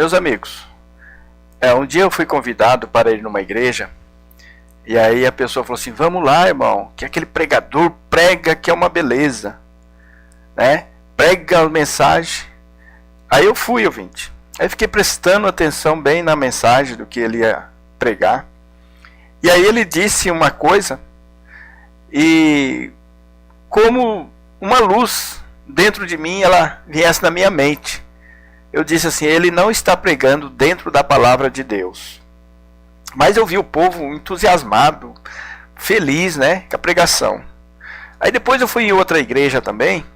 Meus amigos, um dia eu fui convidado para ir numa igreja, e aí a pessoa falou assim: vamos lá, irmão, que aquele pregador prega que é uma beleza, né? Prega a mensagem. Aí eu fui, ouvinte. Aí fiquei prestando atenção bem na mensagem do que ele ia pregar. E aí ele disse uma coisa, e como uma luz dentro de mim, ela viesse na minha mente. Eu disse assim: ele não está pregando dentro da palavra de Deus. Mas eu vi o povo entusiasmado, feliz, né, com a pregação. Aí depois eu fui em outra igreja também.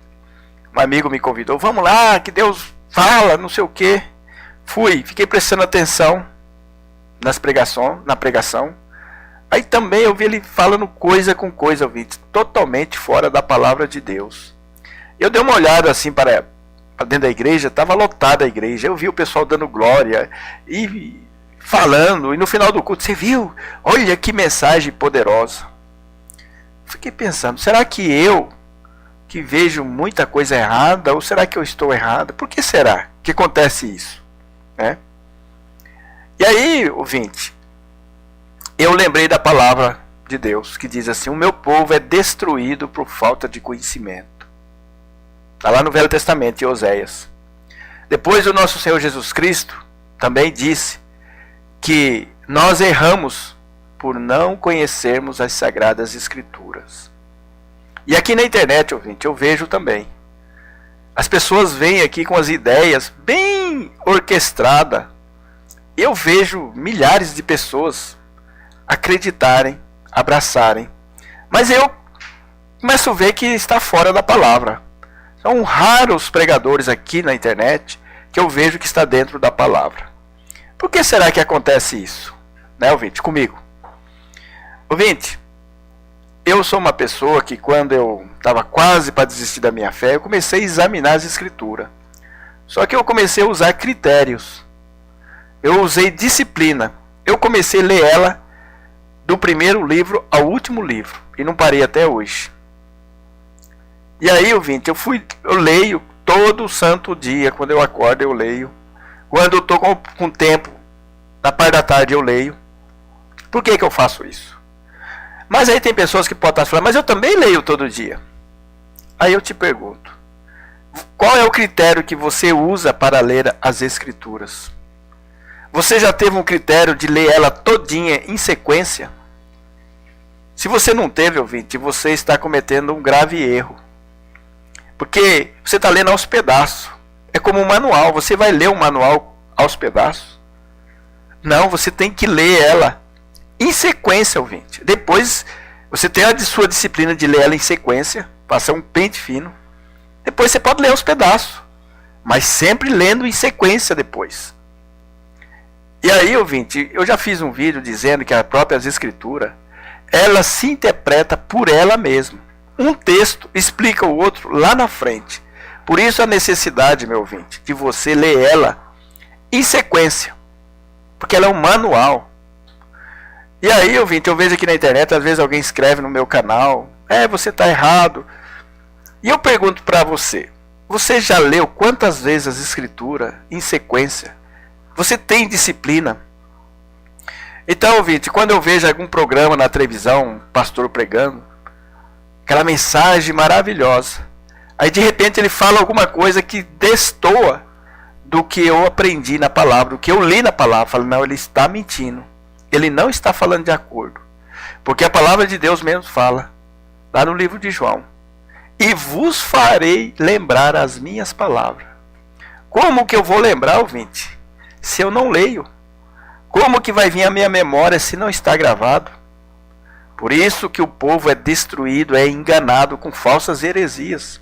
Um amigo me convidou: vamos lá, que Deus fala, não sei o que. Fui, fiquei prestando atenção na pregação. Aí também eu vi ele falando coisa com coisa, ouvinte, totalmente fora da palavra de Deus. Eu dei uma olhada assim para dentro da igreja, estava lotada a igreja. Eu vi o pessoal dando glória e falando, e no final do culto: você viu? Olha que mensagem poderosa. Fiquei pensando: será que eu que vejo muita coisa errada, ou será que eu estou errado? Por que será que acontece isso? E aí, ouvinte, eu lembrei da palavra de Deus, que diz assim: o meu povo é destruído por falta de conhecimento. Está lá no Velho Testamento, em Oséias. Depois o nosso Senhor Jesus Cristo também disse que nós erramos por não conhecermos as Sagradas Escrituras. E aqui na internet, ouvinte, eu vejo também. As pessoas vêm aqui com as ideias bem orquestradas. Eu vejo milhares de pessoas acreditarem, abraçarem. Mas eu começo a ver que está fora da palavra. São raros pregadores aqui na internet que eu vejo que está dentro da palavra. Por que será que acontece isso? Né, ouvinte? Comigo. Ouvinte, eu sou uma pessoa que quando eu estava quase para desistir da minha fé, eu comecei a examinar as escrituras. Só que eu comecei a usar critérios. Eu usei disciplina. Eu comecei a ler ela do primeiro livro ao último livro. E não parei até hoje. E aí, ouvinte, eu leio todo santo dia. Quando eu acordo, eu leio. Quando eu estou com tempo, na parte da tarde, eu leio. Por que eu faço isso? Mas aí tem pessoas que podem estar falando: mas eu também leio todo dia. Aí eu te pergunto: qual é o critério que você usa para ler as Escrituras? Você já teve um critério de ler ela todinha em sequência? Se você não teve, ouvinte, você está cometendo um grave erro. Porque você está lendo aos pedaços. É como um manual. Você vai ler um manual aos pedaços? Não, você tem que ler ela em sequência, ouvinte. Depois, você tem a sua disciplina de ler ela em sequência. Passar um pente fino. Depois você pode ler aos pedaços. Mas sempre lendo em sequência depois. E aí, ouvinte, eu já fiz um vídeo dizendo que a própria Escritura, ela se interpreta por ela mesma. Um texto explica o outro lá na frente. Por isso a necessidade, meu ouvinte, de você ler ela em sequência. Porque ela é um manual. E aí, ouvinte, eu vejo aqui na internet, às vezes alguém escreve no meu canal: você está errado. E eu pergunto para você: você já leu quantas vezes as Escrituras em sequência? Você tem disciplina? Então, ouvinte, quando eu vejo algum programa na televisão, um pastor pregando, aquela mensagem maravilhosa, aí de repente ele fala alguma coisa que destoa do que eu aprendi na palavra, do que eu li na palavra. Eu falo: não, ele está mentindo. Ele não está falando de acordo. Porque a palavra de Deus mesmo fala, lá no livro de João: e vos farei lembrar as minhas palavras. Como que eu vou lembrar, ouvinte, se eu não leio? Como que vai vir a minha memória se não está gravado? Por isso que o povo é destruído, é enganado com falsas heresias.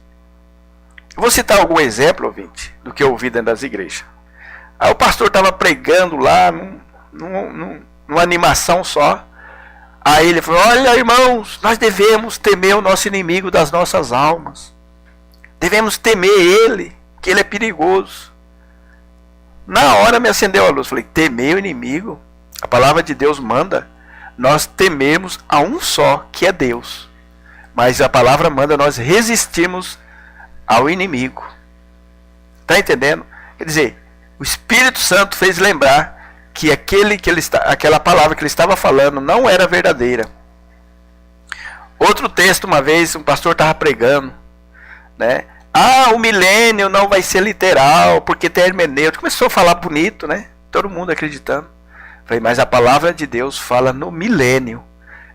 Eu vou citar algum exemplo, ouvinte, do que eu ouvi dentro das igrejas. Aí o pastor estava pregando lá, numa animação só. Aí ele falou: olha, irmãos, nós devemos temer o nosso inimigo das nossas almas. Devemos temer ele, que ele é perigoso. Na hora me acendeu a luz. Falei: temer o inimigo? A palavra de Deus manda nós tememos a um só, que é Deus. Mas a palavra manda nós resistirmos ao inimigo. Está entendendo? Quer dizer, O Espírito Santo fez lembrar que aquela palavra que ele estava falando não era verdadeira. Outro texto, uma vez, um pastor estava pregando, né? O milênio não vai ser literal, porque tem hermenêutica. Começou a falar bonito, né? Todo mundo acreditando. Falei, mas a palavra de Deus fala no milênio.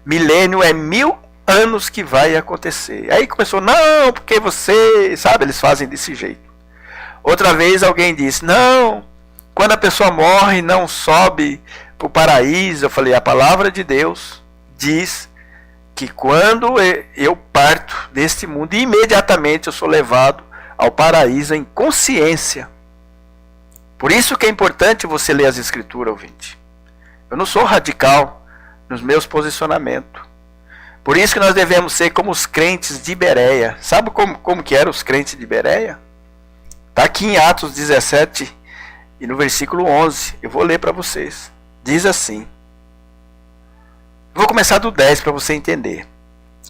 Milênio é 1000 anos que vai acontecer. Aí começou, não, porque você... Sabe, eles fazem desse jeito. Outra vez alguém disse, não, quando a pessoa morre não sobe para o paraíso. Eu falei, a palavra de Deus diz que quando eu parto deste mundo, imediatamente eu sou levado ao paraíso em consciência. Por isso que é importante você ler as escrituras, ouvinte. Eu não sou radical nos meus posicionamentos. Por isso que nós devemos ser como os crentes de Bereia. Sabe como que eram os crentes de Bereia? Está aqui em Atos 17 e no versículo 11. Eu vou ler para vocês. Diz assim. Vou começar do 10 para você entender.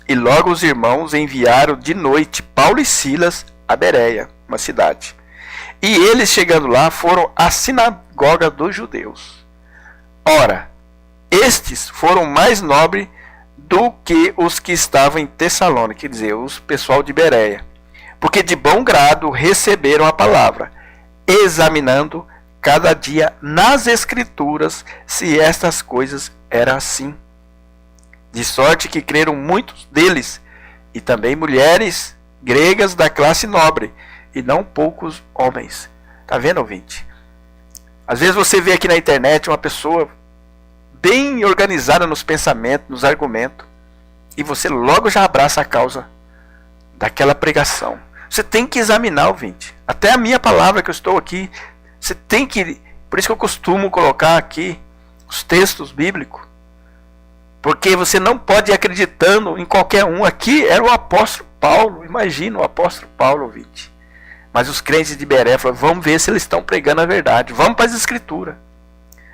E logo os irmãos enviaram de noite Paulo e Silas a Bereia, uma cidade. E eles, chegando lá, foram à sinagoga dos judeus. Ora, estes foram mais nobres do que os que estavam em Tessalônica, quer dizer, os pessoal de Bereia, porque de bom grado receberam a palavra, examinando cada dia nas escrituras se estas coisas eram assim. De sorte que creram muitos deles, e também mulheres gregas da classe nobre, e não poucos homens. Está vendo, ouvinte? Às vezes você vê aqui na internet uma pessoa bem organizada nos pensamentos, nos argumentos, e você logo já abraça a causa daquela pregação. Você tem que examinar, ouvinte. Até a minha palavra que eu estou aqui, você tem que... Por isso que eu costumo colocar aqui os textos bíblicos. Porque você não pode ir acreditando em qualquer um. Aqui era o apóstolo Paulo. Imagina o apóstolo Paulo, ouvinte. Mas os crentes de Bereia falaram, vamos ver se eles estão pregando a verdade. Vamos para as escrituras.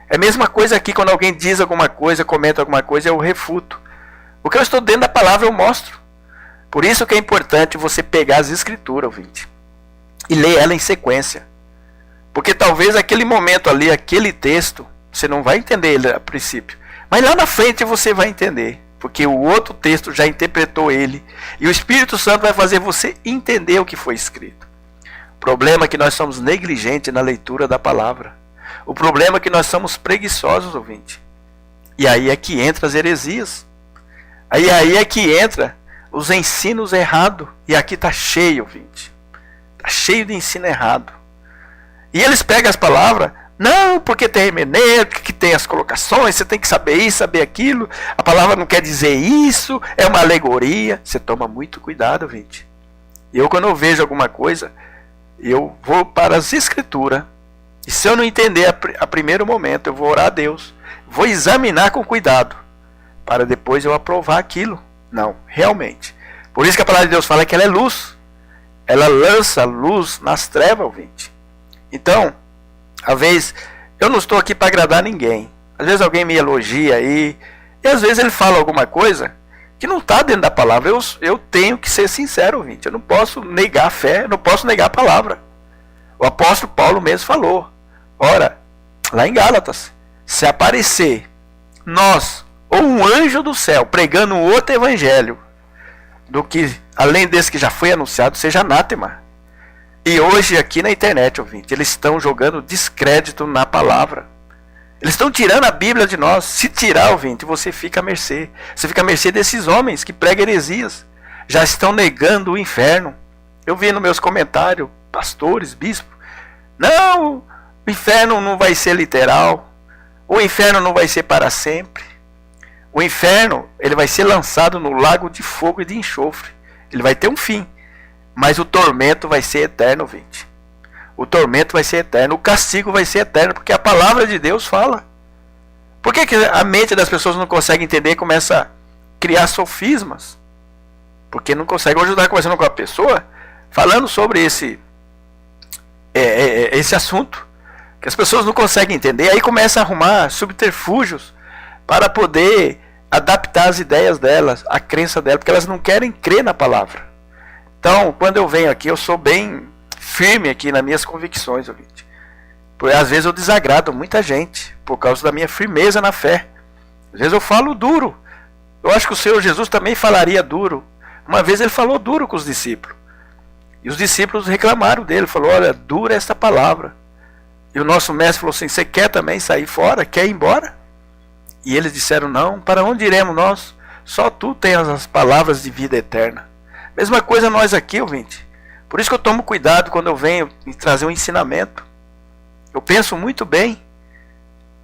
É a mesma coisa aqui, quando alguém diz alguma coisa, comenta alguma coisa, eu refuto. O que eu estou dentro da palavra eu mostro. Por isso que é importante você pegar as escrituras, ouvinte, e ler ela em sequência. Porque talvez aquele momento ali, aquele texto, você não vai entender ele a princípio. Mas lá na frente você vai entender. Porque o outro texto já interpretou ele. E o Espírito Santo vai fazer você entender o que foi escrito. O problema é que nós somos negligentes na leitura da palavra. O problema é que nós somos preguiçosos, ouvinte. E aí é que entra as heresias. Aí é que entra os ensinos errados. E aqui está cheio, ouvinte. Está cheio de ensino errado. E eles pegam as palavras. Não, porque tem hermenêutica, que tem as colocações, você tem que saber isso, saber aquilo. A palavra não quer dizer isso, é uma alegoria. Você toma muito cuidado, gente. Eu, quando eu vejo alguma coisa, eu vou para as escrituras. E se eu não entender a primeiro momento, eu vou orar a Deus. Vou examinar com cuidado, para depois eu aprovar aquilo. Não, realmente. Por isso que a palavra de Deus fala que ela é luz. Ela lança luz nas trevas, ouvinte. Então... às vezes, eu não estou aqui para agradar ninguém. Às vezes alguém me elogia aí. E às vezes ele fala alguma coisa que não está dentro da palavra. Eu tenho que ser sincero, ouvinte. Eu não posso negar a fé, eu não posso negar a palavra. O apóstolo Paulo mesmo falou. Ora, lá em Gálatas, se aparecer nós ou um anjo do céu pregando um outro evangelho do que, além desse que já foi anunciado, seja anátema. E hoje aqui na internet, ouvinte, eles estão jogando descrédito na palavra. Eles estão tirando a Bíblia de nós. Se tirar, ouvinte, você fica à mercê. Você fica à mercê desses homens que pregam heresias. Já estão negando o inferno. Eu vi nos meus comentários, pastores, bispos. Não, o inferno não vai ser literal. O inferno não vai ser para sempre. O inferno, ele vai ser lançado no lago de fogo e de enxofre. Ele vai ter um fim. Mas o tormento vai ser eterno, ouvinte. O tormento vai ser eterno. O castigo vai ser eterno. Porque a palavra de Deus fala. Por que a mente das pessoas não consegue entender e começa a criar sofismas? Porque não consegue. Hoje eu estava conversando com uma pessoa falando sobre esse assunto. Que as pessoas não conseguem entender. Aí começa a arrumar subterfúgios para poder adaptar as ideias delas, a crença delas. Porque elas não querem crer na palavra. Então, quando eu venho aqui, eu sou bem firme aqui nas minhas convicções, ouvinte. Porque às vezes eu desagrado muita gente por causa da minha firmeza na fé. Às vezes eu falo duro. Eu acho que o Senhor Jesus também falaria duro. Uma vez ele falou duro com os discípulos. E os discípulos reclamaram dele. Falou, olha, dura esta palavra. E o nosso mestre falou assim, você quer também sair fora? Quer ir embora? E eles disseram, não, para onde iremos nós? Só tu tens as palavras de vida eterna. Mesma coisa nós aqui, ouvinte. Por isso que eu tomo cuidado quando eu venho trazer um ensinamento. Eu penso muito bem.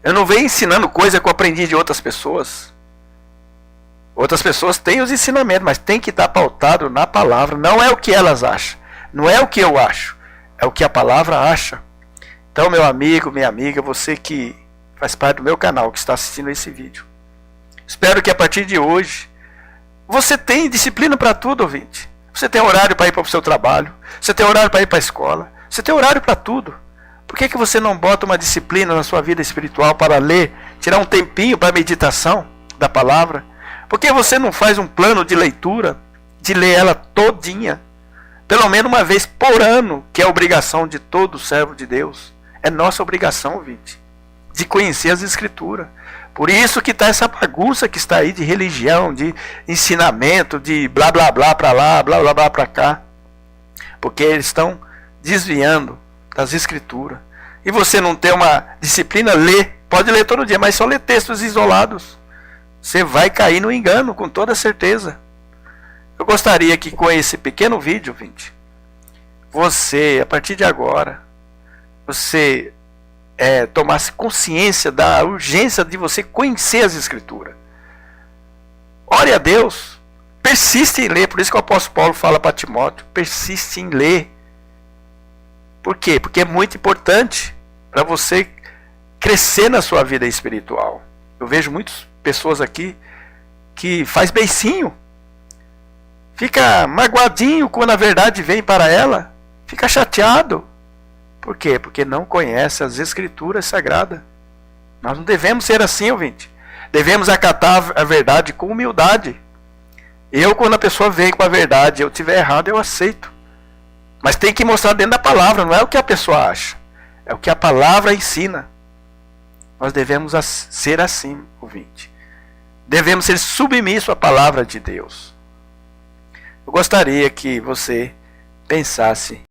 Eu não venho ensinando coisa que eu aprendi de outras pessoas. Outras pessoas têm os ensinamentos, mas tem que estar pautado na palavra. Não é o que elas acham. Não é o que eu acho. É o que a palavra acha. Então, meu amigo, minha amiga, você que faz parte do meu canal, que está assistindo esse vídeo. Espero que a partir de hoje, você tenha disciplina para tudo, ouvinte. Você tem horário para ir para o seu trabalho. Você tem horário para ir para a escola. Você tem horário para tudo. Por que você não bota uma disciplina na sua vida espiritual para ler, tirar um tempinho para a meditação da palavra? Por que você não faz um plano de leitura, de ler ela todinha, pelo menos uma vez por ano, que é a obrigação de todo servo de Deus? É nossa obrigação, ouvinte, de conhecer as Escrituras. Por isso que está essa bagunça que está aí de religião, de ensinamento, de blá blá blá para lá, blá blá blá para cá. Porque eles estão desviando das Escrituras. E você não tem uma disciplina, lê. Pode ler todo dia, mas só lê textos isolados. Você vai cair no engano, com toda certeza. Eu gostaria que com esse pequeno vídeo, ouvinte, você, a partir de agora, você tomasse consciência da urgência de você conhecer as Escrituras. Ore a Deus. Persiste em ler. Por isso que o apóstolo Paulo fala para Timóteo, persiste em ler. Por quê? Porque é muito importante para você crescer na sua vida espiritual. Eu vejo muitas pessoas aqui que faz beicinho, fica magoadinho quando a verdade vem para ela, fica chateado. Por quê? Porque não conhece as Escrituras Sagradas. Nós não devemos ser assim, ouvinte. Devemos acatar a verdade com humildade. Quando a pessoa vem com a verdade, eu tiver errado, eu aceito. Mas tem que mostrar dentro da palavra, não é o que a pessoa acha. É o que a palavra ensina. Nós devemos ser assim, ouvinte. Devemos ser submissos à palavra de Deus. Eu gostaria que você pensasse